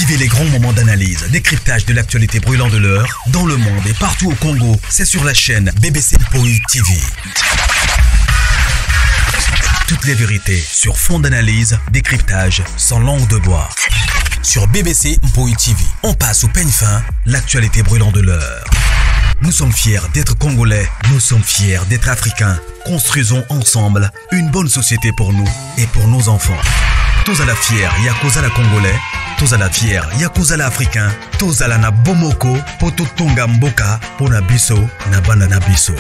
Vivez les grands moments d'analyse, décryptage de l'actualité brûlante de l'heure, dans le monde et partout au Congo. C'est sur la chaîne BBC Mpoï TV. Toutes les vérités sur fond d'analyse, décryptage, sans langue de bois. Sur BBC Mpoï TV, on passe au peigne fin, l'actualité brûlante de l'heure. Nous sommes fiers d'être Congolais, nous sommes fiers d'être Africains. Construisons ensemble une bonne société pour nous et pour nos enfants. Tous à la fière, Yakozala Congolais. Tous à la fière, Yakozala Africain. Tous à la na Bomoko, Poto Tonga Mboka, Pona Biso, na Banda na Biso.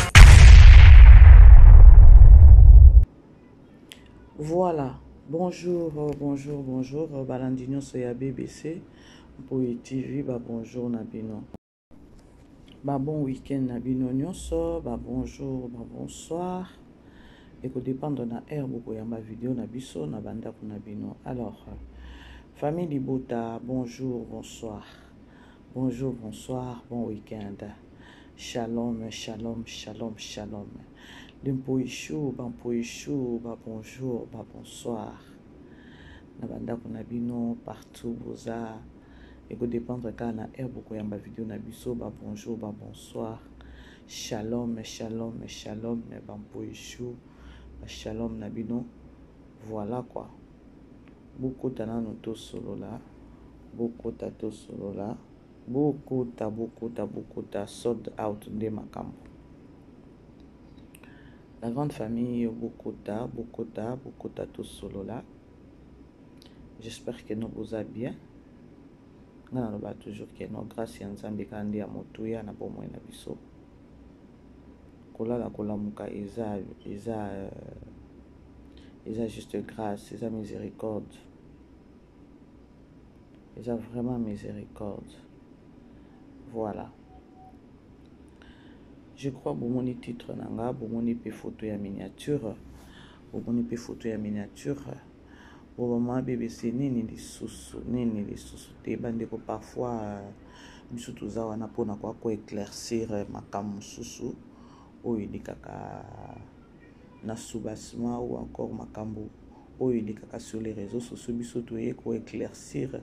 Voilà, bonjour, Balandino Soya BBC, Mpoï TV, bonjour Nabino. Bon week-end Nabino Nyonso, bonjour, bonsoir. Et que dépendre de la air, beaucoup yamba vidéo Nabiso, Nabanda Nabino. Alors, famille Libota, bonjour, bonsoir. Bonjour, bonsoir, bon week-end. Shalom, shalom, shalom, shalom. L'impoïchou, bonjour, bonsoir. Nabanda Nabino, partout, boza. Et que dépendre quand na air beaucoup yamba vidéo Nabiso, bonjour, bonsoir. Shalom, shalom, shalom, bonjour. Shalom Nabino, voilà quoi. Beaucoup d'anano to solo là, beaucoup tato solo là, beaucoup ta sold out de makambo. La grande famille, beaucoup tato solo là. J'espère que nous vous allez bien. Nous allons toujours que nous grâce à Nzambe kandi à motuya na bomo na biso. Kola muka eza juste grâce, eza miséricorde. Eza vraiment miséricorde. Voilà. Je crois que mon titre nanga, mon photo ya miniature, mon photo ya miniature. Au moment BBC nini lisusu te bandeko parfois biso toza wana pona kwa ko éclaircir makamu susu. Oyo kaka na soubassement ou encore makambo oyo kaka sur les réseaux sociaux biso toye ko éclaircir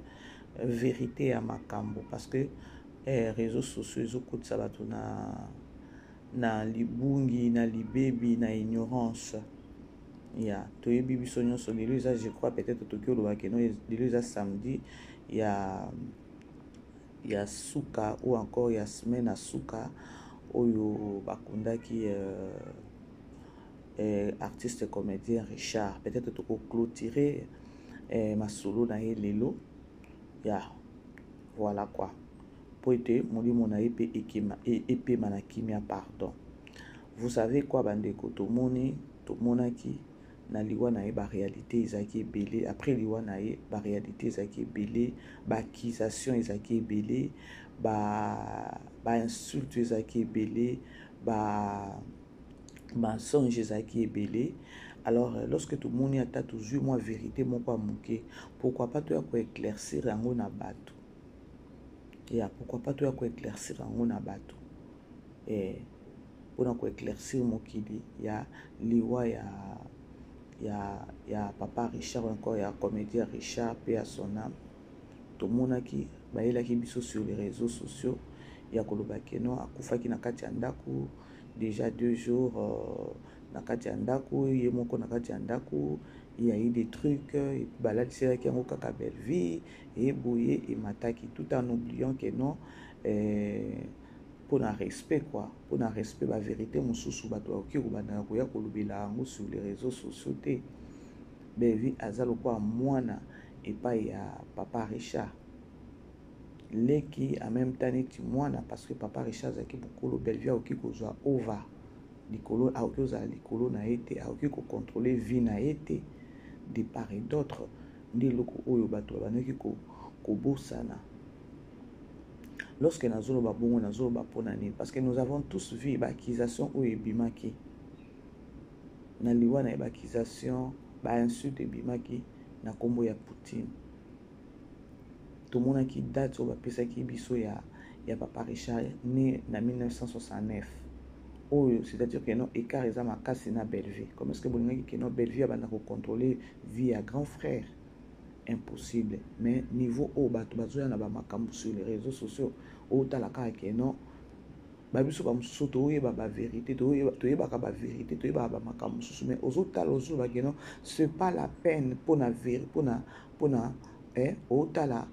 vérité à makambo parce que réseaux sociaux ezokotisa bato na libungi na libebi na ignorance ya toyebi biso nyonso lelo eza je crois peut-être toki oloba ke no lelo eza samedi ya suka ou encore ya semaine à suka oyo bakundaki artiste comédien Richard peut-être toko clôturer masolo na ye lelo ya voilà quoi poete molimo na ye pe epema na kimia pardon. Vous savez quoi bandeko tomonaki na liwa na ye ba réalité ezaki ebele après liwa na ye ba réalité ezaki ebele ba accusation ezaki ebele ba insulte ezaki ebele ba mensonge ezaki ebele. Alors lorsque tout le monde a toujours moi vérité moko amuke, pourquoi pas toi ko éclaircir yango na bato ya pourquoi pas toi ko éclaircir yango na bato pour ko éclaircir mokili ya liwa ya papa Richard encore ya comédien Richard pe à son âme tomonaki bayelaki biso sur les réseaux sociaux ya koloba keno akufaki na kati ya ndaku déjà 2 jours na kati ya ndaku ye moko na kati ya ndaku il y a eu des trucs balatiselaki yango kaka belle vie et boye et mataki tout en oubliant que non pour un respect quoi, pour un respect la vérité mosusu bato oki ko bana ko ya kolobela yango sur les réseaux sociaux te bevi azalo kwa mwana et pas ya papa Richard leki en même temps neti mwana parce que papa Richard zaki beaucoup belle vie oki ko zwa over likolo a oki za likolo na été a oki ko contrôler vie na été de part et d'autre ndi loko oyo bato banaki ko bosana. Lorsque nazolo babongo nazolo bapona nini parce que nous avons tous vu ba accusation oyo ebimaki na liwa na ba accusation ba insulte ebimaki na kombo ya Poutine tomonaki date oyo bapesaki biso ya papa Richard né na 1969 oyo c'est-à-dire que non écart eza makasi na Bellevue. Comment est-ce que bolingaki que non Bellevue abanda ko contrôler vie à grand frère impossible. Mais niveau au bato bazoya na ba makambo sur les réseaux sociaux, au talaka ke non. Babiso ba mususu toyeba ba vérité, toyeba ka ba vérité, toyeba ba makambo mususu, mais aux autres talozo ba ke non, c'est pas la peine pour na autant la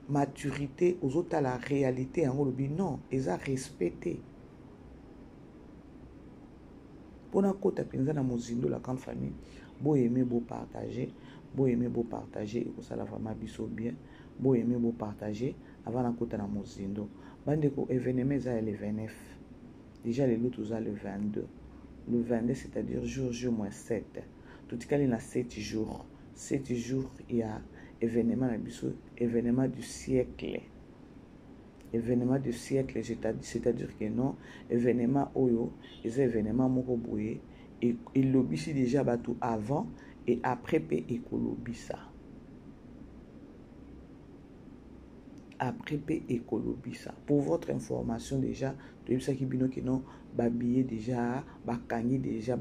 maturité, aux autres la réalité en lobi non, ils a respecté. Pour na kota penza na mozindo la grande famille, beau aimer beau partager, et que ça la vraiment biso bien, beau aimer beau partager avant la kota na mozindo. Bande ko événement ça le 29. Déjà les autres ça le 22. Le 22 c'est-à-dire jour moins 7. Tout cas il y a 7 jours. 7 jours il y a événement na biso, événement du siècle. Événement du siècle, c'est-à-dire que non, événement oyo, les événements moko boye et lobisi déjà batou avant et après pe ekolobisa. Après pe ekolobisa. Pour votre information déjà, tu sais qui bino que non, babillet déjà, bakangi déjà,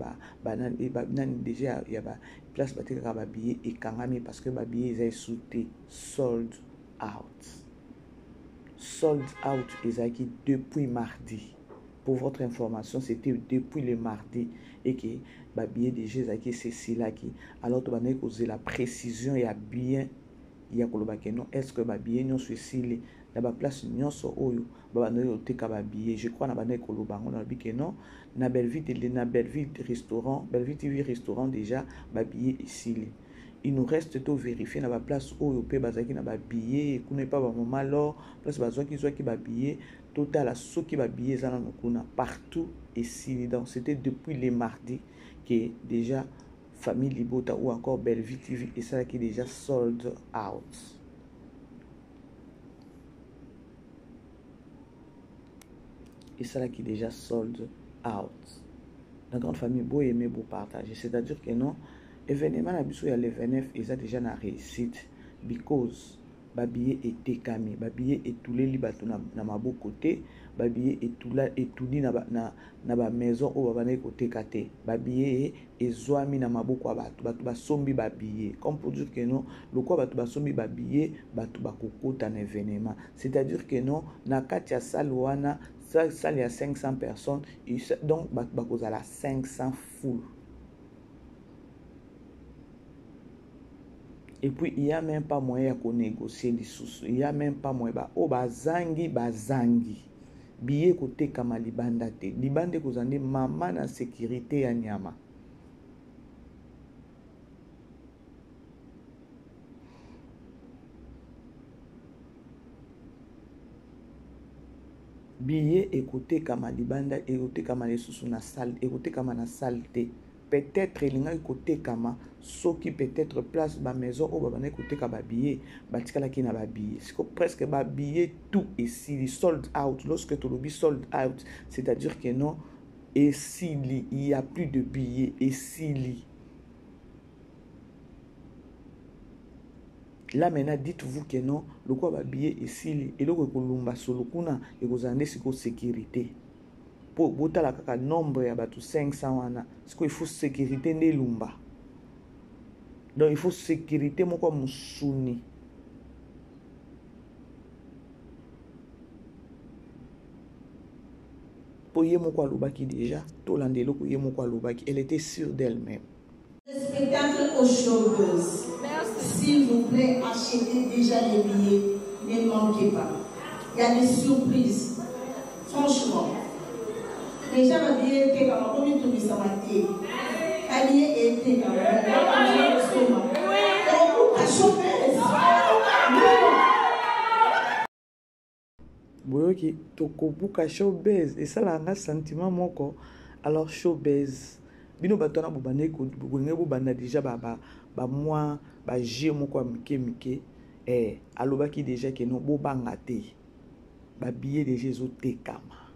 déjà il y a ba place baté ka babillet et kangami parce que babillet ils sauté sold out. Sold out Ezaki depuis mardi. Pour votre information, c'était depuis le mardi et que babillet déjà Ezaki c'est cela qui. Alors tu vas nous causer la précision et à bien il y a que non est-ce que babillet non sur cile dans la place non so oyo baba no te ka babillet je crois na bana koloba on a dit que non na Belleville restaurant Belleville TV restaurant déjà babillet ici. Il nous reste tout vérifier dans la place où on peut bazaki na ba billet qu'on n'est pas vraiment alors place bazaki qui soit qui ba billet total à ceux qui ba billet ça na partout ici donc c'était depuis les mardis que déjà famille Libota ou encore Belleville TV et ça qui est déjà sold out. Et ça qui est déjà sold out. La grande famille beau aimer beau partager, c'est-à-dire que non événement na biso ya le 29 eza déjà na réussite because babillet était camé babillet etuleli bato na maboko te babillet etuli na ba maison o babana côté kate babillet ezwami na maboko ya bato basombi babillet comme pour dire que non le quoi bato basombi babillet bato bakokota na événement c'est-à-dire que non na kati ya salle wana salle ya 500 personnes donc bakozala 500 full. Et puis, il n'y a même pas moyen de négocier les sous. Il n'y a même pas moyen. Bazangi. Billet côté kama libanda te. Libanda kozande maman na sécurité ya nyama. Billet écoute kama libanda, écoute kama les sous na salle, écoute kama na salle te. Peut-être il y a côté kama ceux qui peut-être place ba maison ou ba côté ka ba billet batikala ki na ba billet c'est presque ba billet tout ici sold out lorsque tu lobby sold out c'est-à-dire que non et s'il y a plus de billets et s'il là maintenant dites-vous que non le quoi ba billet et s'il et le ko lumba solo kuna et ko zande siko sécurité pour botala kaka nombre ya batu 500 wana parce qu'il faut sécurité ne lumba donc il faut sécurité moko musuni pour ye moko alobaki déjà to landelo ko ye moko alobaki elle était sûre d'elle-même. Le spectacle aux showbiz. S'il vous plaît, achetez déjà les billets, ne manquez pas. Il y a des surprises. Franchement. Déjà, ma vie était comme on est tombé sur ma tête. Ma vie était comme boyoki tokobuka showbiz et ça là un sentiment moko alors showbiz bino batona bobane ko bobanda déjà ba moi ba jé moko mike alobaki déjà que non bobanga te ba billet de Jésus tekama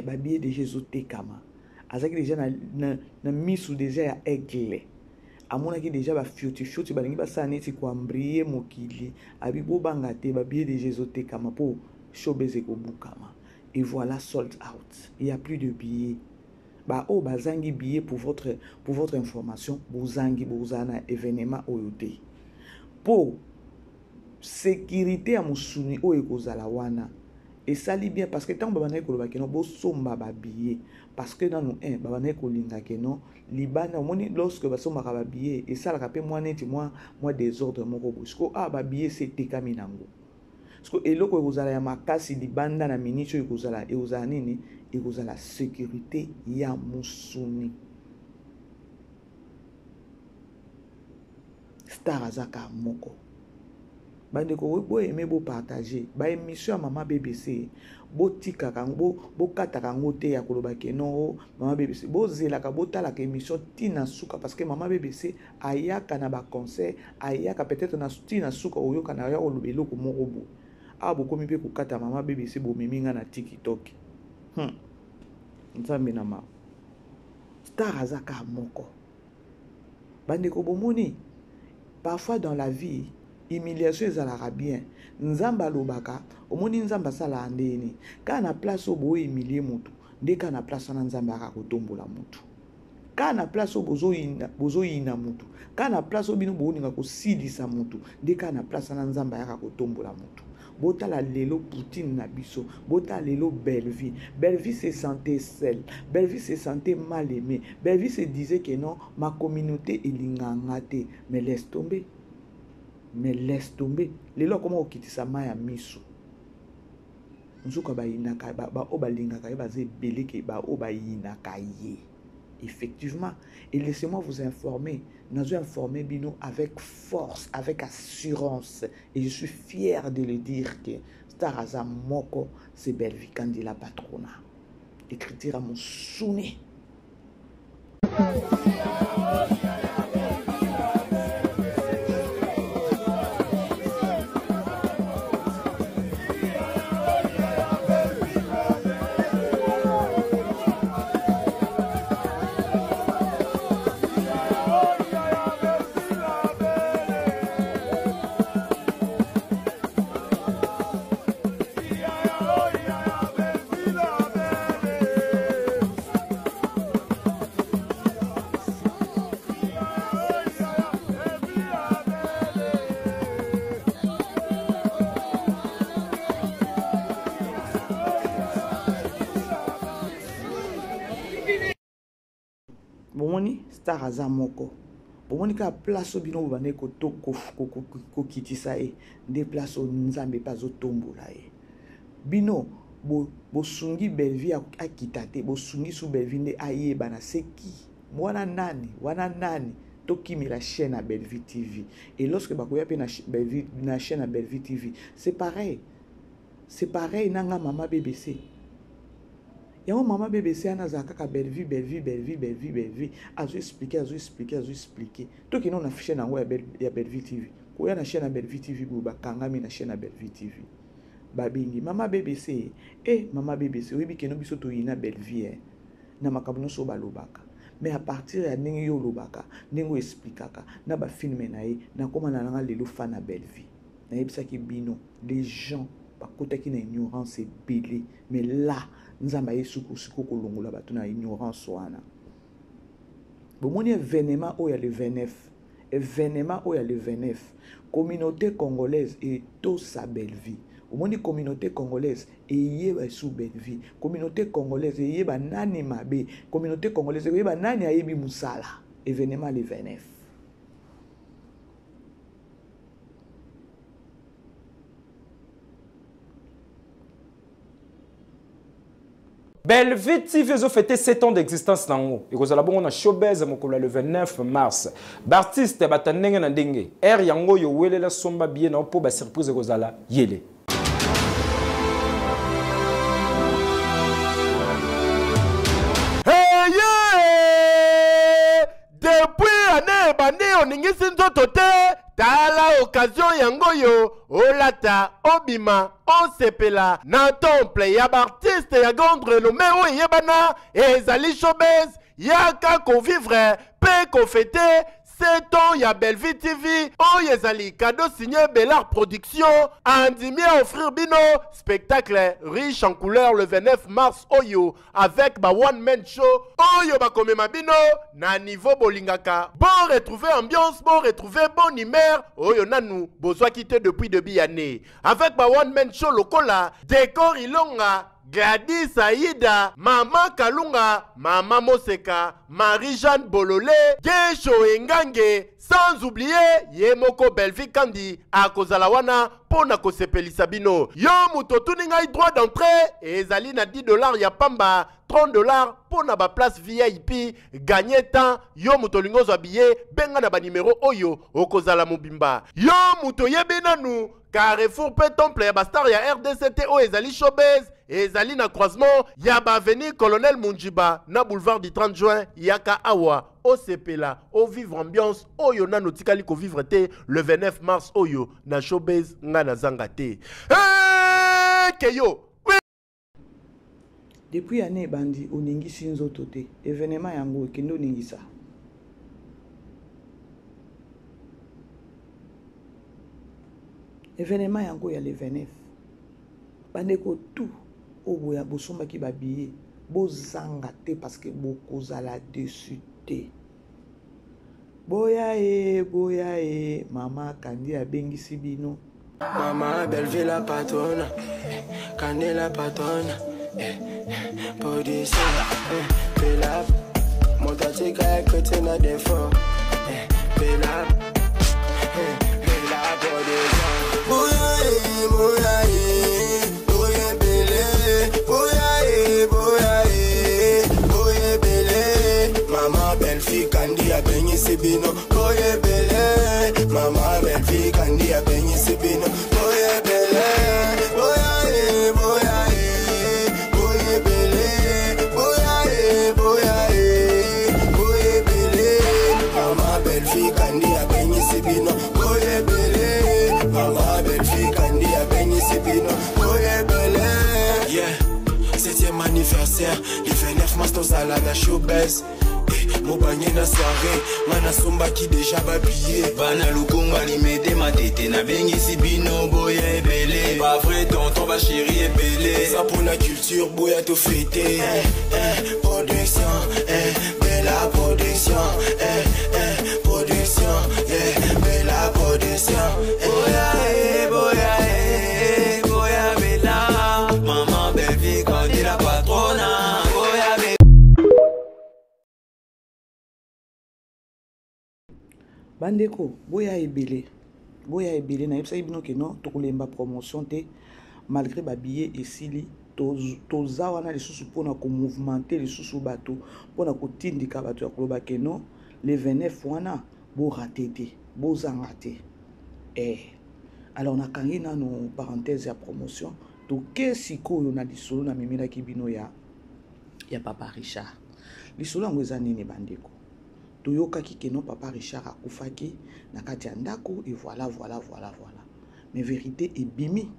ba billet de Jésus tekama azaki déjà na misu déjà ya aigle amonaki déjà ba fioti balingi basana eti kwambrier mokili abi bobanga te ba billet de Jésus tekama po showbiz ekobukama et voilà sold out il y a plus de billets ba o bazangi billet pour votre information bozangi bozana événement oyote po sécurité ya musuni oyo ekozala wana esali bien parce que tant babana ekoloba keno bosomba babillet parce que nanu babana ekolinga keno libanda omoni lorsque basombaka babillet esalaka mpe mwa neti mwa désordre moko boye siko babillet se etekami nango siko eloko ekozala ya makasi libanda na miniti oyo ekozala nini ekozala sécurité ya musuni star azaka moko bandeko bo aimé bo partager ba émission ya Mama BBC bo tika kango bo kata kango te ya koloba keno Mama BBC bo zelaka bo tala ka émission tina suka parce que Mama BBC ayaka na ba conseil ayaka peut-être na tina suka oyoka na ya olobelo ko moko bo bo komi pe ko kata Mama BBC bo miminga na TikTok nzambe na ma star azaka moko bandeko bomoni parfois dans la vie humiliation ezalaka bien nzamba lobaka omoni nzamba sala ndeni kana place obo humilie mutu nde kana place na nzamba akakotombola mutu kana place obo bozoyina mutu kana place obino boninga kosidisa mutu nde kana place na nzamba akakotombola mutu botala lelo Poutine na biso botala lelo Belleville se sentait seule Belleville se sentait mal aimée Belleville se disait que non ma communauté elinganga te mais laisse tomber lelo comment okitisa maya miso nzuka bayinaka ba obalingaka baze beleke ba obayinaka ye effectivement et laissez-moi vous informer nous informer bino avec force avec assurance et je suis fier de le dire que Star Aza moko c'est Belleville Kandila Patrona écriture à mon souni. Bomoni Star Aza moko bomoni ka place bino bane ko kitisa nde place nzambe pazo tombola bino bosungi Belleville akita te bosungi su Belleville nde ayeba na seki wana nani tokimi la chaîne à Belleville TV et lorsque bakoya pe na chaîne à Belleville TV c'est pareil nanga Mama BBC. Yamo Mama BBC anazaka ka Belleville azo expliquer to ki non affiché na ya Belleville TV ko ya na chaîne ya Belleville TV buba kangami na chaîne ya Belleville TV babingi Mama BBC Mama BBC oyebi ke no biso to yina Belleville na makabuno so balobaka mais à partir ya ndenge yo lobaka ndenge expliquaka na ba filme na na koma na nga lelo fa na Belleville na yebisa ki bino les gens bakotaki na ignorance ebele mais là nzamba yesuku siko kolongola bato na ignorance wana bomoni événement oya le 29 communauté congolaise et tout sa Belleville omoni communauté congolaise eyeba sous Belleville communauté congolaise eyeba nani mabe communauté congolaise eyeba nani ayebi musala événement le 29 Belleville TV a fêté 7 ans d'existence nango. Et vous allez voir showbiz le 29 mars. L'artiste batandenge na ndenge. Yango yo wele la somba bien na po ba surprise kozala yele. Hey yeah! Depuis année bande oningisi nzoto te. Tala occasion yango yo olata obima osepela na temple ya artiste ya grande renommée o yebana ezali showbiz yaka ko vivre pe ko fêter 7 ans ya Belleville TV oyo ezali cadeau signé Bellard Production andimi à offrir bino spectacle riche en couleurs le 29 mars oyo avec ba one man show oyo bakomema bino na niveau bolingaka bon retrouver ambiance bon retrouver bon humeur oyo nanu bozwa quitté depuis début année avec ba one man show lokola décor ilonga Gladys Aïda, Mama Kalunga, Mama Moseka, Marie-Jeanne Bololé, Gesho Engange, sans oublier Yemoko Belleville Kandi, à Kozalawana, Pona Kosepelisa bino. Yo mutotuni ngai droit d'entrée, et zali na $10 ya pamba, $30 pour na ba place VIP, gagner temps, yo mutolingo habillé, benga na ba numéro oyo, okozala mobimba. Yo mutoyebe nanu, Carrefour P Temple ya bastar ya RDCT o ezali showbiz ezali na croisement ya ba avenue Colonel Munjiba na boulevard du 30 juin yaka awa o sepela o vivre ambiance oyo na notikali ko vivre te le 29 mars oyo na showbiz nga na zanga te keyo depuis année bandi oningisi nzoto te événement yango kendo ningisa événement yango ya le 29 bandeko tout oboya bosombaki babillet bozanga te parce que bokozala dessus te boya e mama kandi abengisi bino Mama Belleville la patronne Kandi la patronne Police Pelab Montatika écoute na défaut Pelab Pelab police Mama Belleville Kandi a baigné Sibino Boye belle Mama Belleville Kandi a baigné Sibino Boye belle Boye belle Boye belle Mama Belleville Kandi a baigné Sibino Boye belle Mama Belleville Kandi a baigné Sibino Boye belle Yeah 7e anniversaire le 29 mars tozala na showbiz Mobanye na soirée, mana somba qui déjà babillé. Bana lukunga limete ma tete na bengi si bino boye belé. Pas vrai tonton ba chéri est belé. Ça pour la culture boya tout fêté. Production, bella production, production, bella production. Boya bella. Maman Belleville quand il la patronne. bandeko boya ebele na yebisa bino ke non tokolemba promotion te malgré ba billet esili toza wana lisusu pona ko mouvementer lisusu bato pona ko tindika bato ya koloba ke non le 29 wana bo raté te bo zanga te alors na kangi na no parenthèse ya promotion to ke sikoyo na lisolo na mimina ki bino ya papa Richard lisolo yango eza nini bandeko toyokaki ke non papa Richard akufaki na kati ya ndako et voilà mais vérité ebimi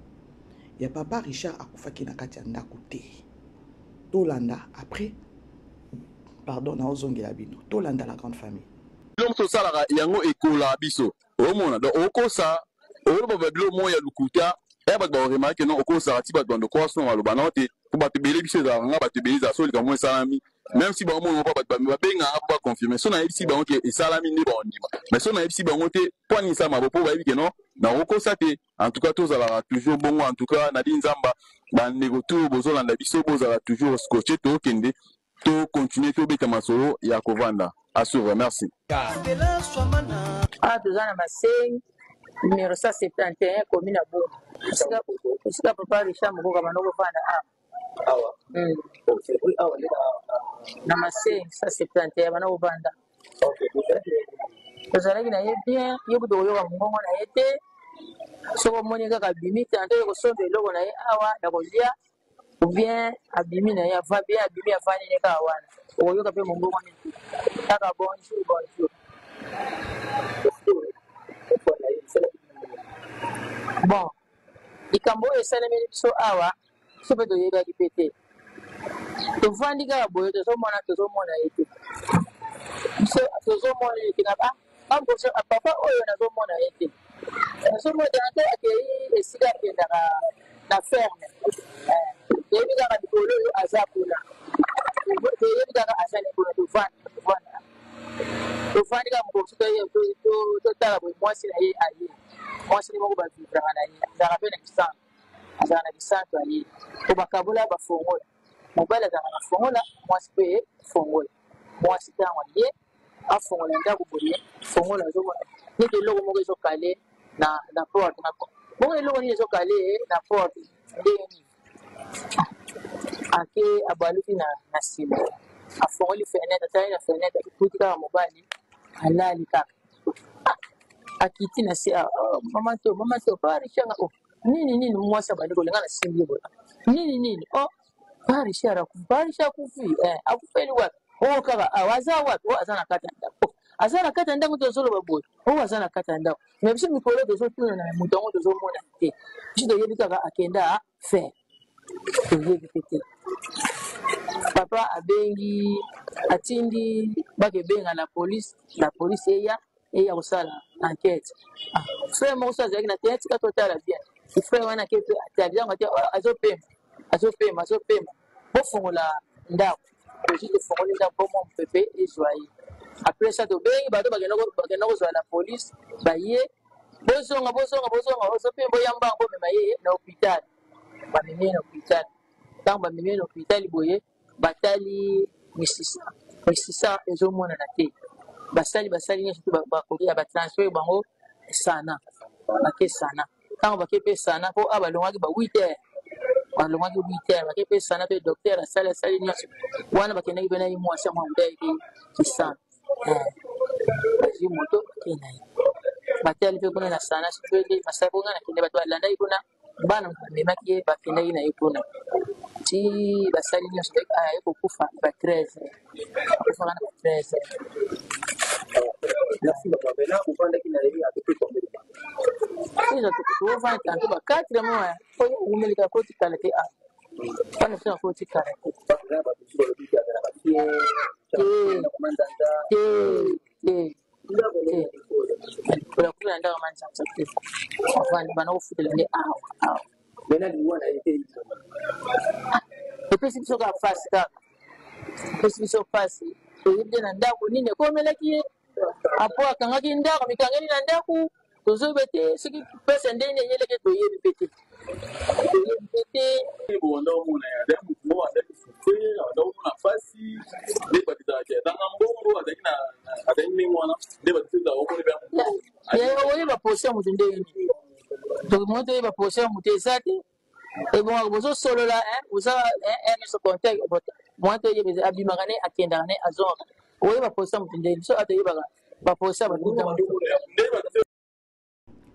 ya papa Richard akufaki na kati ya ndako te tolanda après pardon na ozongela bino tolanda la grande famille donc to sala yango ekola biso omona donc okosa oloba badlo moya lukuta ba remarque non okosa ti ba dondo croissant aloba na te pour ba tebele biso za nga ba tebele za soli ka mo salami même si ba mo ba benga ba confirmer so na ici ba on ke salami ne ba ondima mais so na ici ba on te point ça ma po ba bi ke non na okosa te en tout cas tous ala toujours bon en tout cas na dinzamba ba nego tout bozolanda biso bozala toujours scotché to kende to continuer to beta masolo ya kovanda assure merci tozana maseng numéro 171 commune à Bourg. Jusqu'à papa Richard Mokoka Manoko Fana. Awa. Oui, awa. Namaseng 171 Manoko Fana. Ok. Ozalaki na ye bien, yobu to yoka mungongo na ye te. Soko moni kaka bimi tanto yoko sombe eloko na ye awa ya kolia. Ou bien abimi na ye ava bien abimi afani ne ka wana. Oyoka pe mungongo ni. Kaka bonjour. Bon, ikambo esalemi biso awa sope toyebaki pe te tovandi kaka boye tozomona ete biso tozomona ete na papa oyo nazomona ye te nazomona ate akei esika akendaka na ferme yebi kaka likolo oyo aza kuna yebi kaka aza likolo tovandi kaka mokosi totala boye mwasi na ye aye mwasi ne moko bavivraka na ye azalaka mpe na kisantu azalaka na kisantu aye po bakabola bafongola mobali azalaka na fongola mwasi mpe fongola mwasi ntango aye afongola ndako boye fongola azomona neti eloko moko ezokale na porte bongo eloko nini ezokale na porte ndenge nini ake abaluki na nsima afongoli fenêtre atali na fenêtre akikuti kaka mobali alali kaka akiti na se mama to parishanga nini mwasi abandi kolenga na simbi boye nini parisha akufi akufeli wapi kaka aza wapi aza na kata ndako aza na kata ndako tozoloba boye aza na kata ndako mais biso mikolo tozotuna na moto yango tozomona te biso toyebi kaka akenda faire toyebi te papa abengi atindi bakebenga la police eya kosala enquête frère moko so azalaki na te tika totala bien frère wana ke mpe ataliango te azopema bofongola ndako ozi tofongoli ndako po mo mpepe ezwa ye après ça tobengi bato bakenda kozwa la police baye bozonga ozopema boyamba yango omema ye na hôpital bamemi ye na hôpital ntango bamemi ye na hôpital boye batali misisa ezomonana te basali nyonso bakoki ya batransfer bango sana bake sana ntango bake mpe sana mpo balongaki ba 8 heures bake mpe sana mpe docteur asali nyonso wana bakendaki mpe na ye mwasi yango amudayaki kisana bazwi moto akenda ye batali mpe kuna na sana sipele masala mpo nga nakende bato balandaki kuna bana bamemaki ye bakendaki na ye kuna ti basali nyonso aye kokufa ba 13 akufaka na ba 13 tovanda tanto ba 4 mois oyo umeleka kotikala te wana sina kotikala kula ndako manzanza te avandi bana kofutela nde awa epesi biso kaka fasi kaka epesi biso fasi toyebi te na ndako nini ekomelaki ye apo akangaki ndako mikangeli na ndako tozoyeba te soki pesa ndenge enyeleke toyebi mpe te oyeba pose ya moto ndenge nini tomoto oyeba pose ya moto eza te ebongaka bozosolola oza nyonso contact moto oyeba abimaka ne akendaka ne azongaka oyeba pose ya moto ndenge biso atoyebaka bapose ya bato.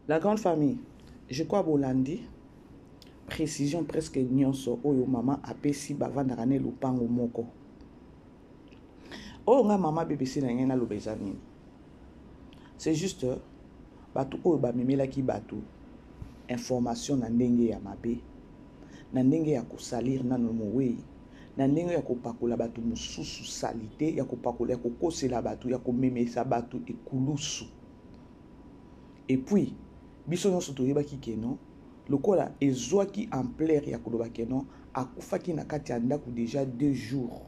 La grande famille, je crois bolandi précision presque nyonso oyo mama apesi bavandaka ne lupango moko oyo nga mama BBC na ngai naloba eza nini. C'est juste bato oyo bamemelaki bato information na ndenge ya mabe na ndenge ya kosalir nano mowei na ndenge ya kopakola bato mosusu salite ya kopakola ya kokosela bato ya komemesa bato ekulusu. Et puis biso nyonso toyebaki keno lokola ezwaki ampleur ya koloba keno akufaki na kati ya ndako déjà 2 jours.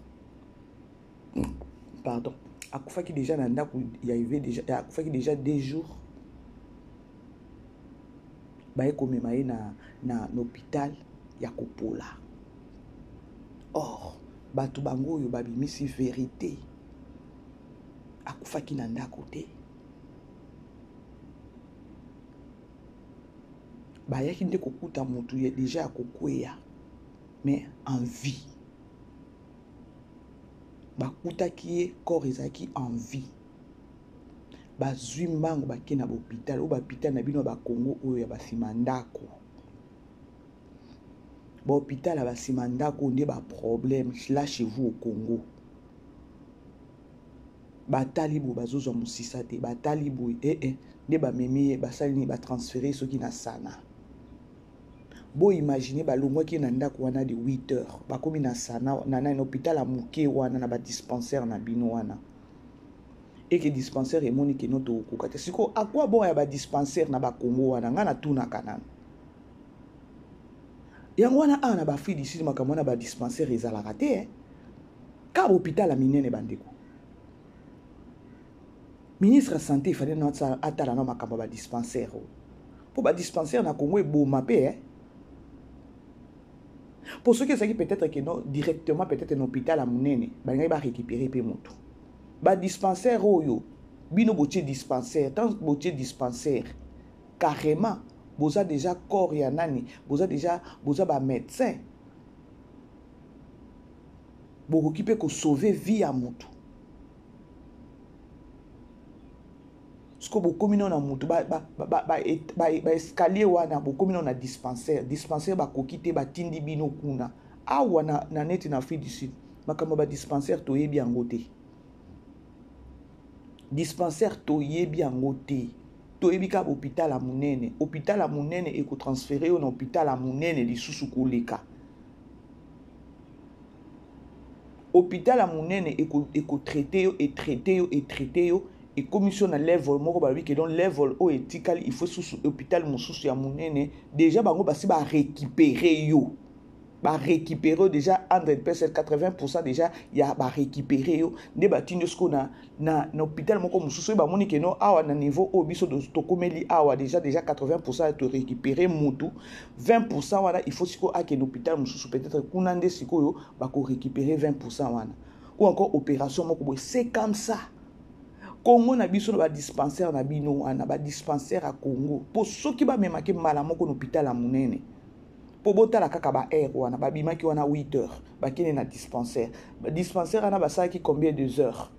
Pardon, akufaki déjà na ndako ya ive déjà akufaki déjà 2 jours. Baye komema ye na hôpital ya kopola. Or bato bango oyo babimisi vérité akufaki na ndako te. Bayaki nde kokuta motu ye déjà akokweya mais en vie. Bakutaki ye corps ezaki en vie. Bazwi mbango bake na hôpital, ou hôpital na bino ba Congo oyo ya basima ndako. Ba hôpital ya basima ndako nde ba problème là chez vous au Congo. Batalibo bazozwa musisa te, batalibo nde ba memi ba sali ba transférer soki na sana. Bo imaginer balongwaki na ndako wana de 8 heures bakomi na sana na hôpital a muke wana na ba dispensaire na bino wana et que dispensaire et moni que notre kokate siko à quoi bon ya ba dispensaire na ba Congo wana ngana tuna kanana yango wana ana ba fille d'ici makambo na ba dispensaire ezalaka te ka hôpital a minene bandeko ministre de santé fallait notre atala na makambo ba dispensaire pour ba dispensaire na Congo e boma pe pour ceux qui savent peut-être que non directement peut-être un hôpital à munene ba ngai ba récupérer pe moto ba dispensaire oyo bino botier dispensaire tant botier dispensaire carrément boza déjà corps ya nani boza ba médecin boko ki peut ko sauver vie à moto sko bo komino na moto ba escalier wana bo komino na dispensaire ba kokite ba tindi bino kuna awa na neti na fille d'ici makambo ba dispensaire to yebi angote dispensaire to yebi angote to yebi ka hôpital a munene e ko transférer au hôpital a munene lisusu koleka hôpital a munene e ko traiter et commission na level moko ba que donc level o ethical il faut sous hôpital mosusu ya munene déjà bango basi ba récupérer déjà 80% déjà ya ba récupérer yo ne ba tindosko na hôpital moko mosusu ba moni que non awa na niveau o biso to komeli awa déjà 80% to récupérer mutu 20% wana il faut siko a que hôpital mosusu peut-être kunande siko yo ba ko récupérer 20% wana ou encore opération moko c'est comme ça Congo na biso na ba dispensaire na bino ana ba dispensaire à Congo pour ceux qui ba memaki mala moko na hôpital à munene pour botala kaka ba air wana ba bimaki wana 8 heures ba kine na dispensaire ana ba sala ki combien de heures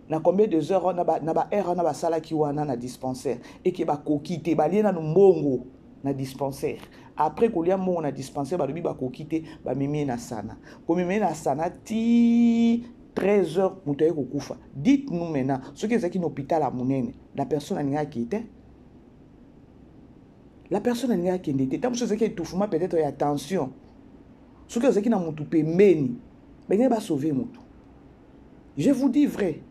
na combien de heures na ba air ana ba sala ki wana na dispensaire et que ba kokite ba liena no mbongo na dispensaire après kolia mbongo na dispensaire ba lobi ba kokite ba mimi na sana ko mimi na sana ti 13 heures mutoye kokufa. Dites-nous maintenant, ce qui est qui hôpital à Mounene, la personne n'a qui était. La personne n'a qui était. Tant que ce qui est tout fuma peut-être attention. Ce qui est qui n'a mutu pembeni, mais il va sauver mutu. Je vous dis vrai.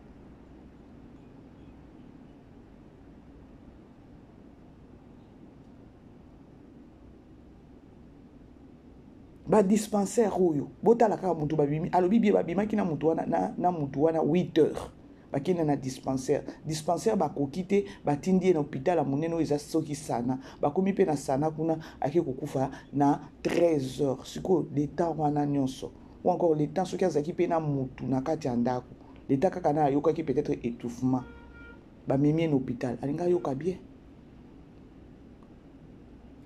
Ba dispensaire oyo botala ka mutu babimi alobi bie babima kina mutu wana na mutu wana 8 heures bakina na dispensaire ba kokite batindi na hôpital a munene eza soki sana bakomi pe na sana kuna ake kokufa na 13 heures siko le temps wana nyonso ou encore le temps soki azaki pe na mutu na kati ya ndako le temps kaka na yoka ki peut-être étouffement ba mimi na hôpital alinga yoka bien.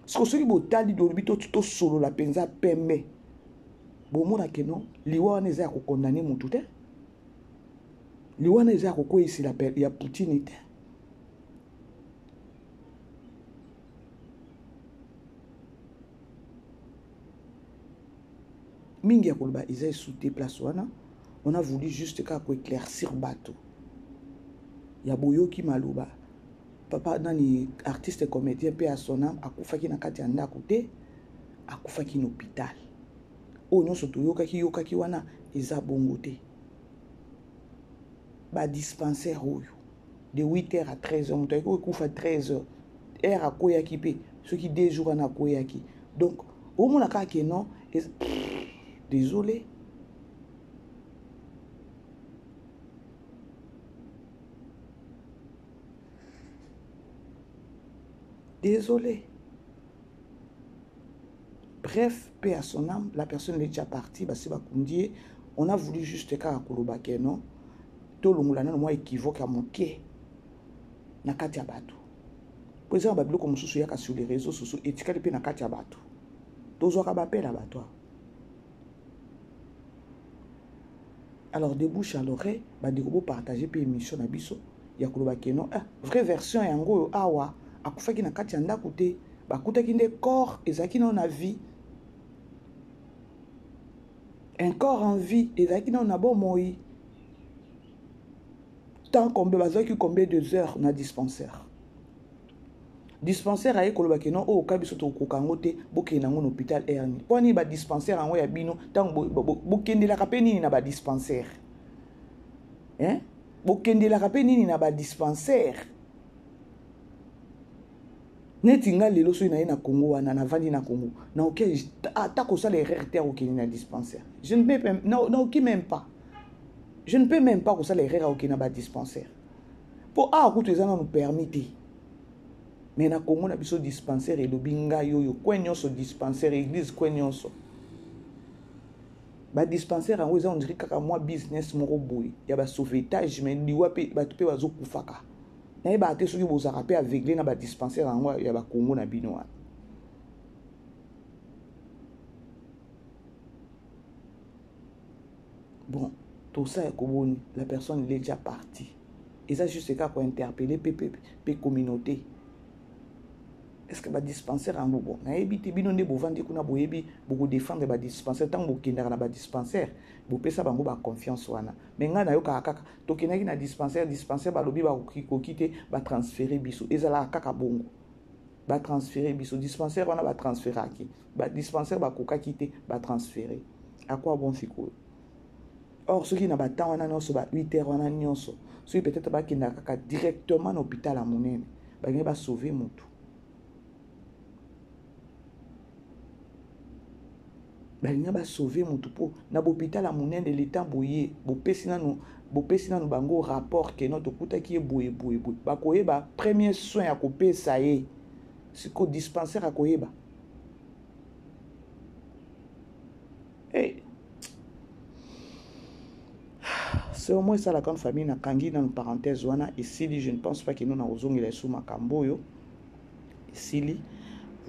Ce que ceux qui botali dolbito tout solo la penza pembe. Bon mona que non, liwa na za ko condamner mutu te. Liwa na za ko ko ici la per ya Poutine te. Mingi ya kolba isa sous tes places wana, on a voulu juste ka ko éclaircir bateau. Ya boyoki maluba. Papa nani artiste comédien pe à son âme akufaki na kati ya ndako te akufaki na hôpital o nyonso to yokaki wana eza bongo te ba dispensaire oyo de 8h à 13h mutu ko kufa 13h heure akoyaki pe soki 2 jours na akoyaki donc au mona ka ke non désolé. Désolé. Bref, paix à son âme, la personne est déjà partie, on a voulu juste qu'à Kolobake, non? Tout le monde a moi équivoque à mon pied. Nakati abatu. Pour exemple, Babilo comme sous sur les réseaux sociaux, et tu peux na nakati abatu. Tous autres appellent abattoir. Alors, de bouche à l'oreille, des robots partagés puis émission à biso, ya Kolobake, non? Vraie version yango awa. Akufaki na kati ya ndako te bakutaki nde corps ezaki na vie un corps en vie ezaki na bomoi tant combien bazaki combien de heures na dispensaire aye kolobaki non o kabiso to kokango te bokende nango na hôpital erni poni ba dispensaire yango ya bino tant bokendelaka pe nini na ba dispensaire hein bokendelaka mpe nini na badispensaire neti nga lelo soki na ye na Congo wana navandi na Congo naoki ata kosala erreur te akokende na dispensaire je ne peux même pas kosala erreur akokende na badispensaire mpo awa kutu eza nanu permis te mais na Congo na biso dispensaire elobi ngai oyo kwe nyonso dispensaire église kwe nyonso badispensaire yango eza ondiri kaka mwa business moko boye ya basauvetage mais liwa mpe bato mpe bazokufaka nayeba te soki bozaka mpe aveugle na badispensaire yango ya bakongo na bino wana bon tout ça ya koboni la personne il est déjà parti eza juste kaka kointerpeller mpe communauté est-ce que badispensaire yango bon nayebi te bino nde bovandi kuna boyebi bokodefendre badispensaire ntango bokendaka na badispensaire bopesa bango baconfiance wana me ngai nayokaka kaka tokendaki na dispensaire balobi bakoki te batransfere biso ezalaka kaka bongo batransfere biso dispensaire wana batransferaki badispensaire bakokaki te batransfere akwa bon sikoyo or soki na batemps wana nyonso ba 8 heures wana nyonso soki peut-être bakendaka kaka directement na hôpital ya monene balingi basauve motu balinga basauve motu mpo na bohôpital ya monene leta boye bopesi nanu bango rapport ke no tokutaki ye boye bakoyeba premier soin ya kopesa ye siko dispensaire akoyeba c'est au moins ça la grande famille nakangi nanu parenthèse wana esili je ne pense pas que nous na ozongela esu makambo oyo esili.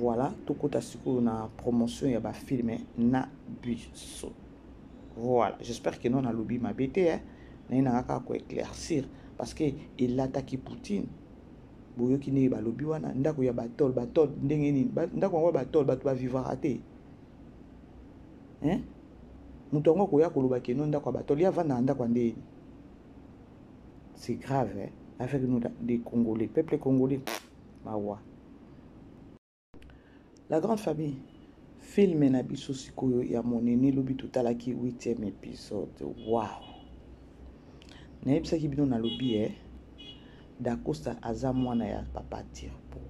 Voilà, tout côté sikoyo na promotion ya ba film na biso. Voilà, j'espère que non na lobi ma bête hein. Na ina ka ko éclaircir parce que il attaque Poutine. Boyo ki ne ba lobi wana ndako ya batol ndenge nini ndako ngo batol bato ba vivre raté. Hein? Mutongo ko ya ko loba ke non ndako batol ya vanda ndako ndeni. C'est grave hein, avec nous des Congolais, peuple congolais. Mawa. La grande famille, film na biso sikoyo ya monene lobi totalaki 8e épisode. Wow. Nayebisaki bino na lobi Dacosta aza mwana ya Papa Tirbo.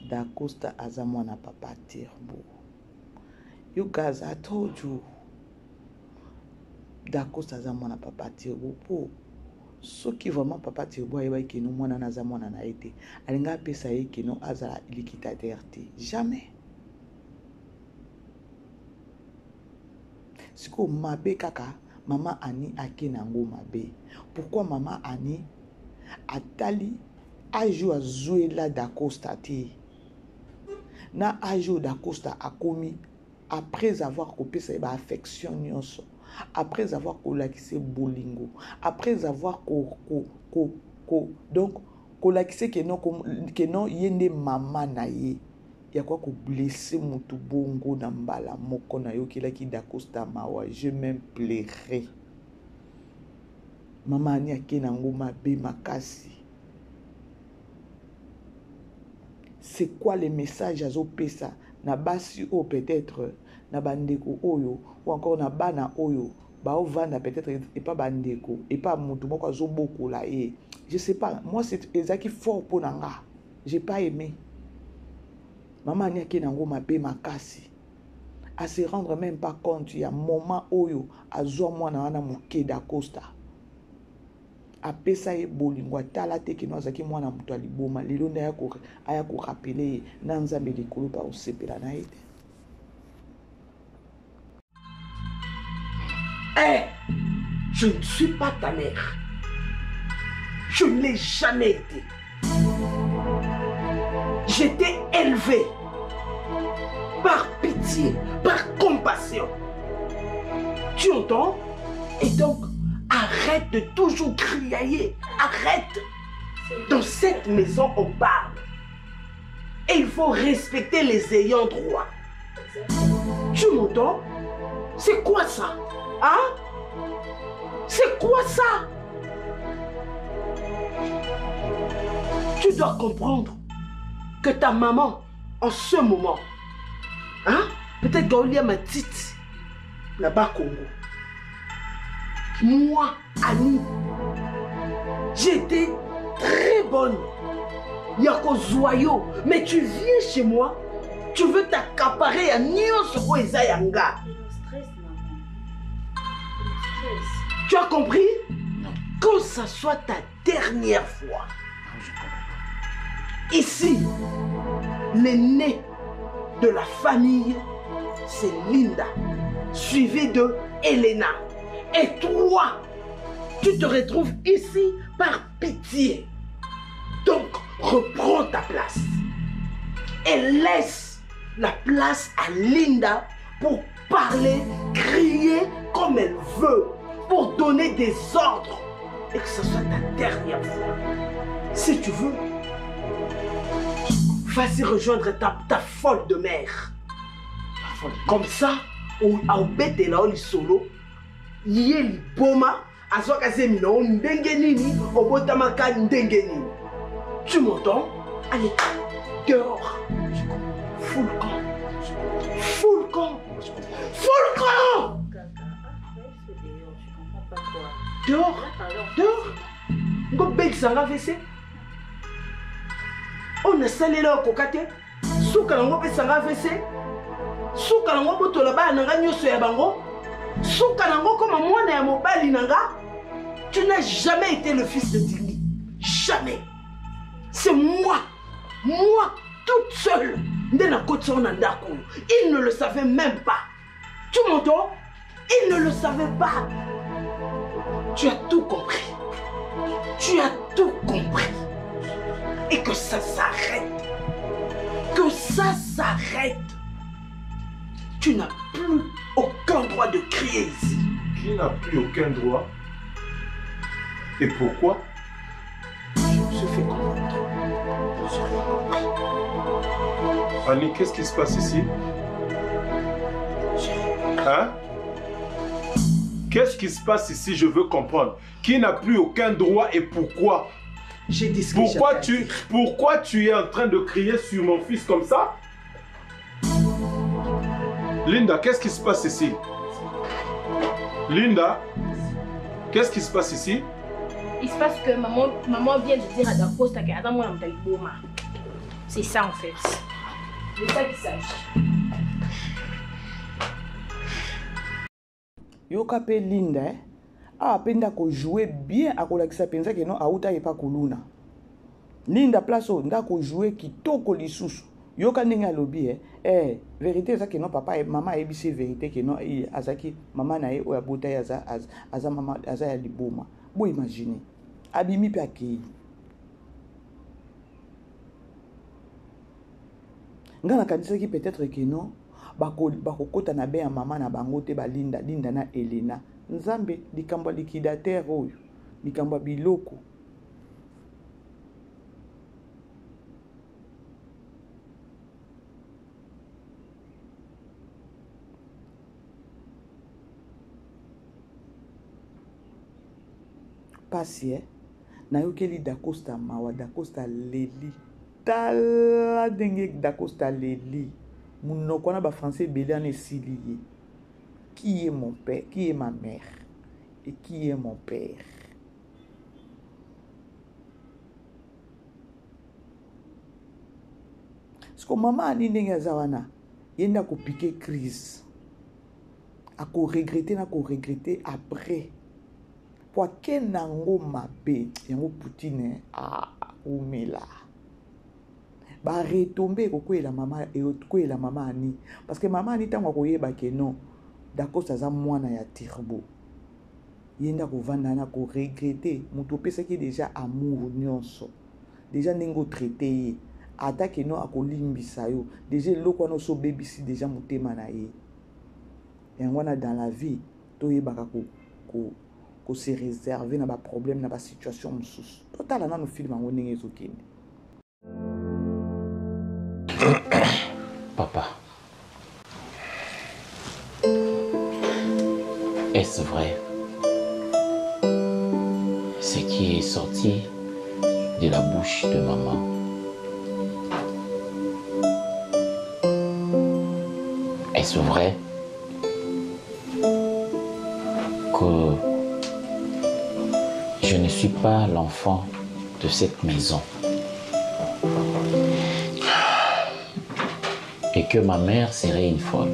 Dacosta aza mwana Papa Tirbo. You guys, I told you. Dacosta aza mwana Papa Tirbo po. Soki vraiment Papa Tirbo ayeba ke no mwana naza mwana na ete alinga pesa ye ke no azala liquidataire te jamais siko mabe kaka mama Ani akenango mabe pourquoi mama Ani atali ajo azuela Dacosta te na ajo Dacosta akomi après avoir coupé sa affection nyonso après avoir kolakise bolingo après avoir donc kolakise que non yende mama na ye ya kwa ko blesser mutu bongo na mbala moko na yo kelaki Dacosta mawa je même pleurer mama Ani akenango mabe makasi. C'est quoi le message azo pesa na basi o peut-être na bandeko oyo ou encore na bana oyo ba ovanda peut-être et pas bandeko et pas mutu moko azo beaucoup là et je sais pas moi c'est ezaki fort pour nanga j'ai pas aimé maman Ani akenango mabe makasi à se rendre même pas compte il y a moment oyo azo mwana wana muke Dacosta apesa ye bolingo atala te ke no azaki mwana mutu aliboma lelo nde aya ko rappeler na nzambe likolo pa osepela na ye. Je ne suis pas ta mère. Je ne l'ai jamais été. J'étais élevée par pitié, par compassion. Tu entends? Et donc, arrête de toujours crier. Arrête. Dans cette maison, on parle. Et il faut respecter les ayants droit. Tu m'entends? C'est quoi ça? Hein? C'est quoi ça? Tu dois comprendre que ta maman, en ce moment, hein? Peut-être Gaolia m'a dit, là-bas Congo. Moi, Annie, J'étais très bonne. Yako Zoyo. Mais tu viens chez moi, tu veux t'accaparer à Nyonso Eza Yanga. Tu as compris? Non. Quand ça soit ta dernière fois. Ici, l'aîné de la famille, c'est Linda, suivie de Elena. Et toi, tu te retrouves ici par pitié. Donc, reprends ta place. Et laisse la place à Linda pour parler, crier comme elle veut, pour donner des ordres. Et que ce soit ta dernière fois. Si tu veux, vas-y rejoindre ta folle de mère. Comme ça, au bête là, au solo, yé li boma, à soi qu'à zemina, on dengenini, au botamaka dengenini. Tu m'entends? Allez, dehors. Full camp. Full camp. Full camp. Dehors. Dehors. Ngo beg sanga vese. On a salé là au cocaté. Souka nango pe sanga vese. Souka nango botola ba nanga nyoso ya bango. Souka nango comme moi na ya mobali nanga. Tu n'as jamais été le fils de Dini. Jamais. C'est moi. Moi, toute seule. Il ne le savait même pas. Tu m'entends? Il ne le savait pas. Tu as tout compris. Tu as tout compris. Et que ça s'arrête. Que ça s'arrête. Tu n'as plus aucun droit de crier ici. Qui n'a plus aucun droit? Et pourquoi? Je me suis fait comprendre. Annie, qu'est-ce qui se passe ici? Hein? Qu'est-ce qui se passe ici? Je veux comprendre. Qui n'a plus aucun droit et pourquoi? J'ai dit ce que pourquoi tu es en train de crier sur mon fils comme ça? Linda, qu'est-ce qui se passe ici? Linda, qu'est-ce qui se passe ici? Il se passe que maman vient de dire à Dacosta qu'elle a mon Boma. C'est ça en fait. C'est ça qu'il s'agit. Yoka pe Linda, apenda ko jouer bien akolakisa penza ke no auta epa koluna. Linda place o ndako jouer kitoko lisusu. Yoka ndenge alobi vérité ça que non papa et maman ebisi vérité que non azaki maman na ye o ya bota ya aza mama aza ya liboma. Bo imaginer. Abimi pe akei. Ngana kanisa ki peut-être que non bakokota na be ya mama na bango te ba Linda na Elena. Nzambe likambo liquidateur oyo. Likambo biloko. Pasi na yokeli Dacosta mawa Dacosta leli tala denge Dacosta leli munoko na ba français belé en esilié. Qui est mon père? Qui est ma mère? Et qui est mon père? Parce que maman ani ndenge zawana yenda ko piquer crise. A ko regretter après. Pour que nango mabe yango Poutine umela ba retomber kokwela mama et kokwela mama ani parce que mama ani tango koyeba ke non d'accord ça za mwana ya tirbo yenda ko vanda na ko regretter muto pesa ki déjà amour nyonso déjà nengo traité attaque non akolimbisa yo déjà loko no so bebisi déjà mutema na ye yango na dans la vie to yebaka ko se réserver na ba problème na ba situation msusu total na no film ngo ndenge ezokende. Papa, est-ce vrai ce qui est sorti de la bouche de maman? Est-ce vrai que je ne suis pas l'enfant de cette maison. Et que ma mère serait une folle.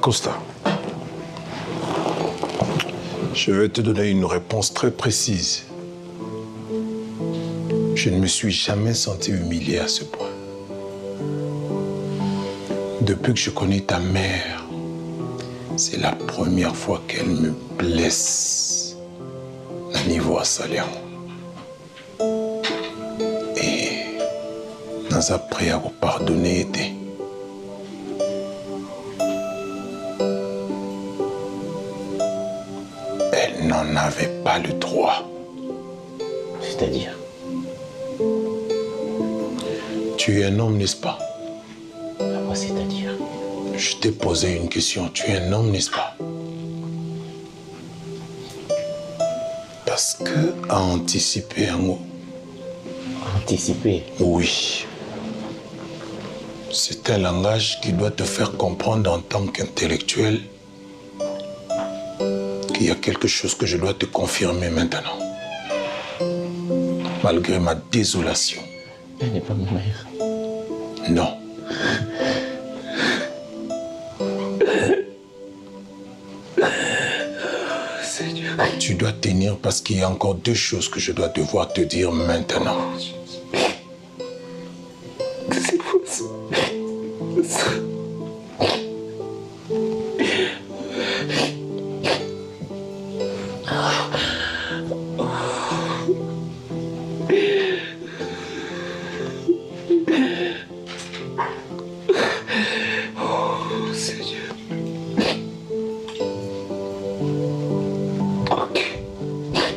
Costa, je vais te donner une réponse très précise. Je ne me suis jamais senti humilié à ce point. Depuis que je connais ta mère, c'est la première fois qu'elle me blesse à niveau assaliant. Et dans un prêt à vous pardonner, elle n'en avait pas le droit. C'est-à-dire? Tu es un homme, n'est-ce pas? Quoi, c'est-à-dire? Je t'ai posé une question. Tu es un homme, n'est-ce pas? Parce que à anticiper un mot. Anticiper? Oui. C'est un langage qui doit te faire comprendre en tant qu'intellectuel qu'il y a quelque chose que je dois te confirmer maintenant. Malgré ma désolation. Elle n'est pas ma mère. Non. Seigneur. Tu dois tenir parce qu'il y a encore deux choses que je dois devoir te dire maintenant. C'est quoi ça?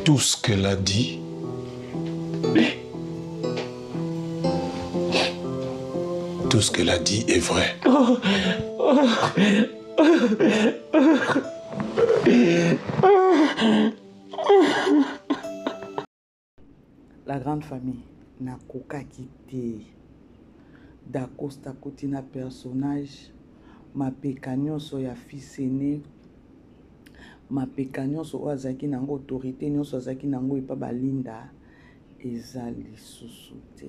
Tout ce qu'elle a dit, tout ce qu'elle a dit est vrai. La grande famille n'a qu'aucun quitté. Dacosta Kotina personnage, ma pécagnon so ya fils aîné. Ma pécagnon so azaki nango autorité nyonso azaki nango epa balinda eza lisusu te.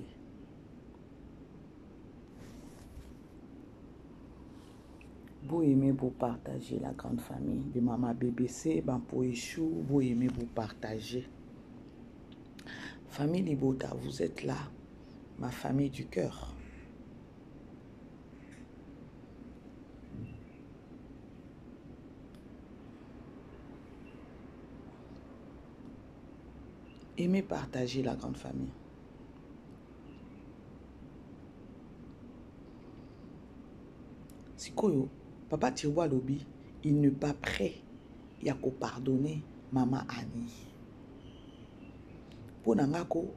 Vous aimez vous partager la grande famille de Maman BBC, Bampoéchou, vous aimez vous partager. Famille Libota, vous êtes là, ma famille du cœur. Aimez partager la grande famille. Sikoyo, papa Tiroua Lobi, il n'est pas prêt. Il a qu'à pardonner Maman Annie. Pour Nangako,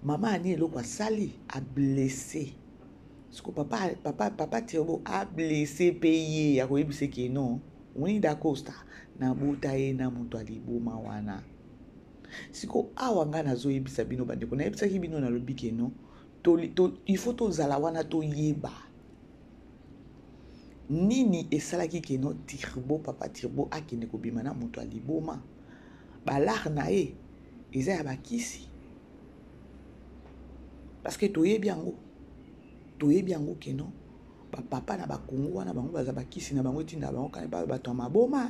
Maman Annie est sali, a blessé. Parce que papa Tiroua a blessé, payé. Il a dit que non. On est d'accord, na boutaye na mutwali boma wana. Siko awanga na zo yebisa bino bandeko na yebisa ki bino na lobi ke non il faut to zala wana to yeba nini esalaki ke non Tirbo papa Tirbo akende ko bima na moto aliboma balar na e eza ya bakisi parce que to yebi yango ke non ba papa na ba Kongo wana bango baza bakisi na bango tinda bango kana ba bato maboma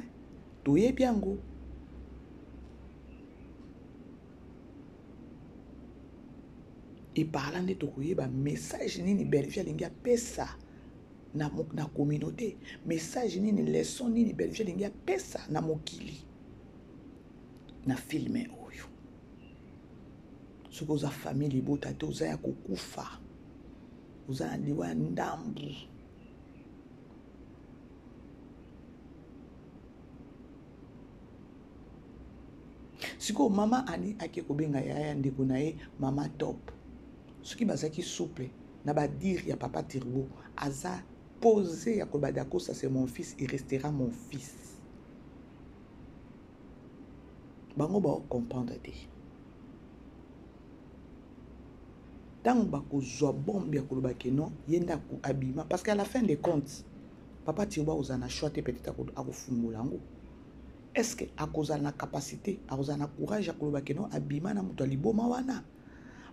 to yebi yango. Et parlant de tokoyeba message nini Belgique lingia pesa na communauté message nini leçon nini Belgique lingia pesa na mokili na filme oyo soko za famille Libota te oza ya kokufa oza na liwa ndambu siko mama ani ake kobenga yaya ndeko na ye mama top. Ce qui est souple, n'a pas dire ya papa Tirbo, aza posé à Kolbadako, ça c'est mon fils, il restera mon fils. Bango ba comprendre te. Tant que je bombe ya koloba ke non yenda ku abima parce qu'à la fin des comptes papa Tiwa ozana choix peut-être à kufungula ngo. Est-ce que à cause de la capacité, à cause de la courage à koloba ke non abima na muto liboma wana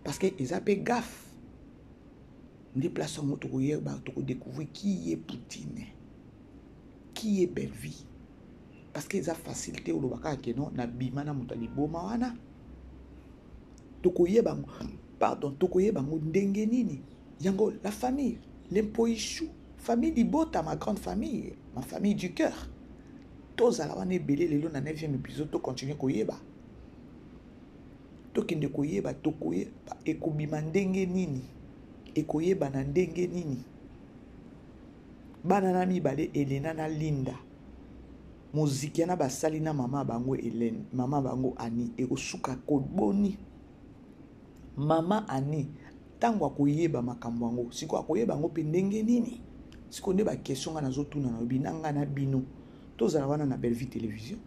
parce que ils appellent gaffe. Ndi place moto ko yeba to ko découvrir qui est Poutine. Qui est belle vie parce qu'ils ont facilité au lobaka ke non na bima na muto liboma wana. To ko yeba pardon, tokoye bango ndenge nini. Yango, la famille, l'impoïchou, famille Libota, ma grande famille, ma famille du cœur. Tous à la wane belé les lots dans 9e épisode, to continue koyeba. To kinde koyeba, to koyeba, ekobima ndenge nini. Ekoyeba na ndenge nini. Banana mibale Elena na Linda. Muziki na basali na mama bango Hélène, mama bango Annie, ekosuka kodboni. Mama Ani tango akoyeba makambo yango siko akoyeba ngo pe ndenge nini siko nde ba question nga nazotuna na binanga na bino tozala wana na Belle Vie télévision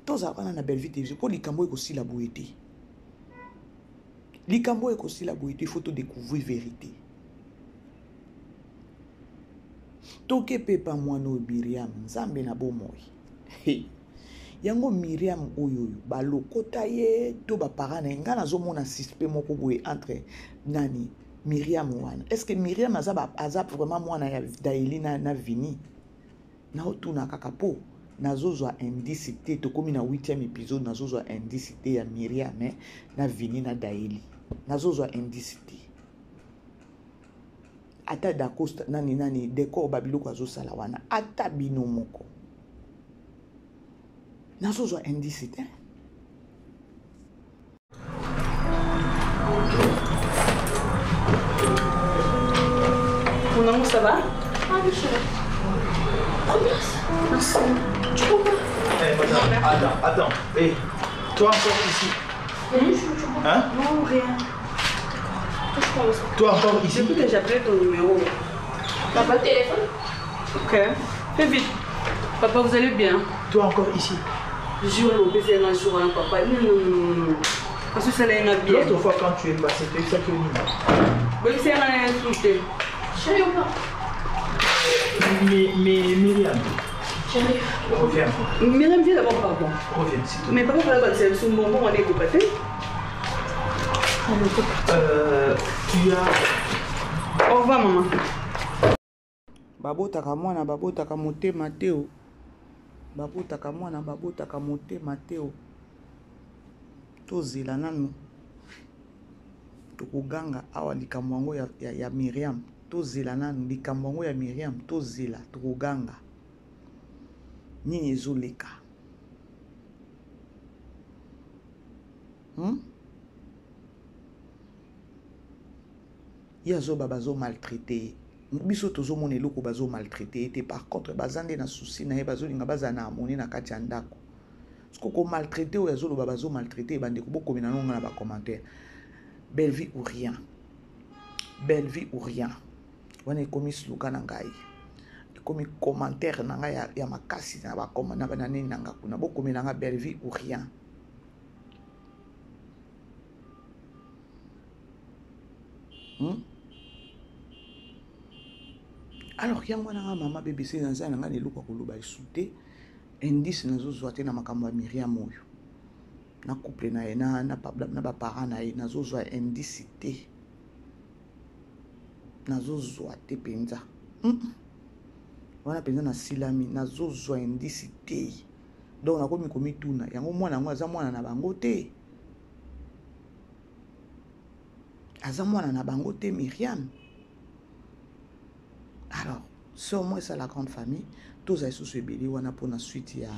tozala wana na Belle Vie télévision po likambo ekosila boyete likambo ekosila boyete faut découvrir vérité toke pepa mwana Miriam nzambe na bomoi yango Miriam oyo balokota ye to ba parana nga nazomona suspect moko boye entre nani Miriam wana est-ce que Miriam azap vraiment mwana ya Daeli na Vini na otuna kaka po nazozwa indicité to komi na 8e épisode nazozwa indicité ya Miriam na Vini na Daeli nazozwa indicité ata dakosta nani décor babiloko azosala wana ata bino moko nazozwa indicité. Mon amour, ça va? Ah oui, ça va. Merci. Tu comprends? Eh, madame, attends. Eh, toi encore ici? Hein? Non, rien. Toi encore ici? Depuis que j'ai appelé ton numéro. Papa, téléphone? Ok. Fais vite. Papa, vous allez bien? Toi encore ici? Je suis au PC un jour, papa. Non. Parce que ça l'a bien. L'autre fois quand tu es passé, tu es ça que oui, c'est un insulté. Chérie ou pas? Mais Myriam. Chérie. Reviens. Myriam, viens d'abord, pardon. Reviens, s'il te plaît. Mais papa, voilà, c'est un bonbon, on est copains. Tu as... Au revoir, maman. Babotaka mwana babotaka motema teo. Babotaka mwana babotaka motema teo. Tozela nanu. Tokuganga awa likambo yango ya Miriam. Tozela nanu likambo yango ya Miriam tozela tokuganga. Nini ezoleka? Yazo babazo maltraité. Biso tozo mona eloko bazo maltraité et par contre bazande na souci na ye bazo linga bazana amoni na kati ya ndako. Parce que maltraité ou yazo babazo maltraité bande ko boko mina nonga na ba commentaire. Belle vie ou rien. Belle vie ou rien. Wana komi sluka na ngai. Komi commentaire na ngai ya makasi na ba komana bana nini nanga kuna boko mina nga belle vie ou rien. Alors yango na mama BBC na za nga leloko koloba isute indice nazozwa te na makambo ya Miriam oyo na couple na ye na ba parents na ye nazozwa indice te nazozwa te penza wana penza na silami nazozwa indice te donc nakomi komituna yango mwana yango aza mwana na bango te aza mwana na bango te Miriam. Alors, sur moi, c'est la grande famille. Tous les sous ebeli wana pour la suite ya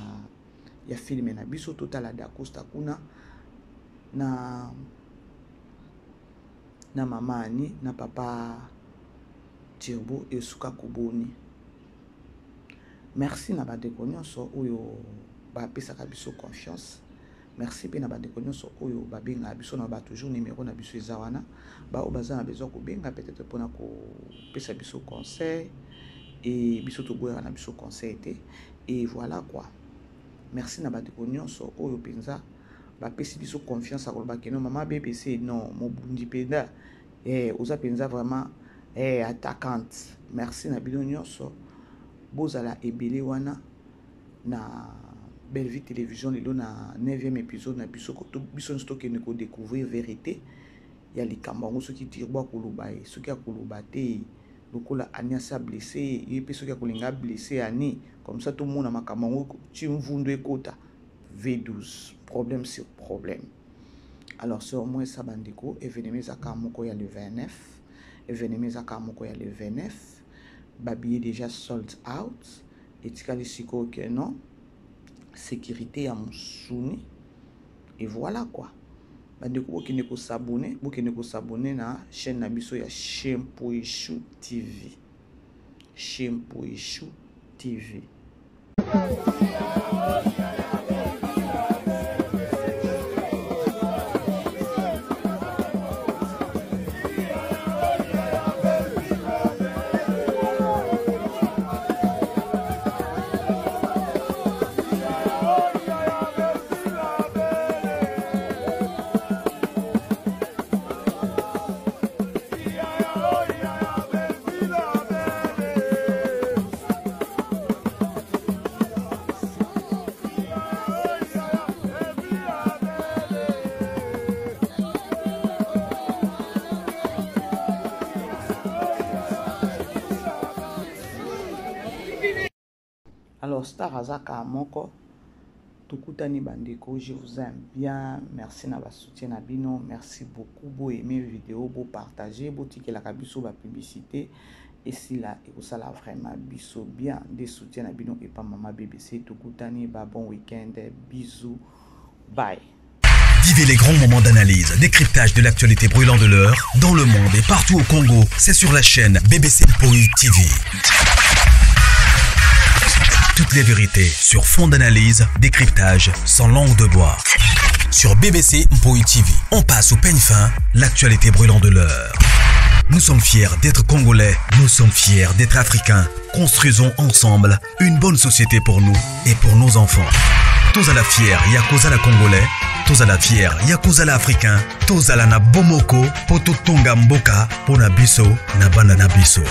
film na biso total da Costa kuna na mama Ani na papa Tirbo et Suka Kuboni. Merci na ba deko nyonso oyo ba pesaka biso confiance. Merci pe na ba deko nyonso oyo ba benga biso na ba toujours numéro na biso ezawana. Ba obaza na besoin ko benga peut-être pour na ko pesa biso conseil et biso to boya na biso conseil té et voilà quoi. Merci na ba deko nyonso oyo penza bapesi biso confiance akoloba ke non mama BBC non mobundi penda oza penza vraiment attaquante. Merci na bino nyonso bozala ebele wana na Belle Vie Télévision lelo na 9e épisode na biso biso stocké ne ko découvrir vérité ya likambo ngo soki tirbo akoloba soki akoloba te lokola Aniasa blessé et puis soki akolinga blessé ani comme ça tout le monde a makambo ngo timvundu ekota V12 problème sur problème. Alors sur moi ça bandiko événement zaka moko ya le 29 événement zaka moko ya le 29 babillet déjà sold out et tikali siko que non sécurité à Mousouni et voilà quoi. Bandeko bokene ko s'abonner na chaîne na biso ya Shempoishu TV. Shempoishu TV. Alors, Star Azaka Moko, Tukutani Bandeko, je vous aime bien. Merci na soutien na bino. Merci beaucoup. Beau aimer vidéo, beau partager, beau ticket la kabiso, ba publicité. Et si là, et ça là vraiment biso bien des soutiens na bino et pas maman BBC. Tukutani, ba bon week-end. Bisous. Bye. Vivez les grands moments d'analyse, décryptage de l'actualité brûlante de l'heure, dans le monde et partout au Congo. C'est sur la chaîne BBC Mpoï TV. Toutes les vérités sur fond d'analyse, décryptage sans langue de bois. Sur BBC Mpoï TV, on passe au peigne fin, l'actualité brûlante de l'heure. Nous sommes fiers d'être Congolais, nous sommes fiers d'être Africains. Construisons ensemble une bonne société pour nous et pour nos enfants. Tous à la fière, Yakoza la Congolais, tous à la fière, Yakoza la Africain, tous à la na Bomoko, Poto Tonga Mboka, Pona Biso, na Banana Biso.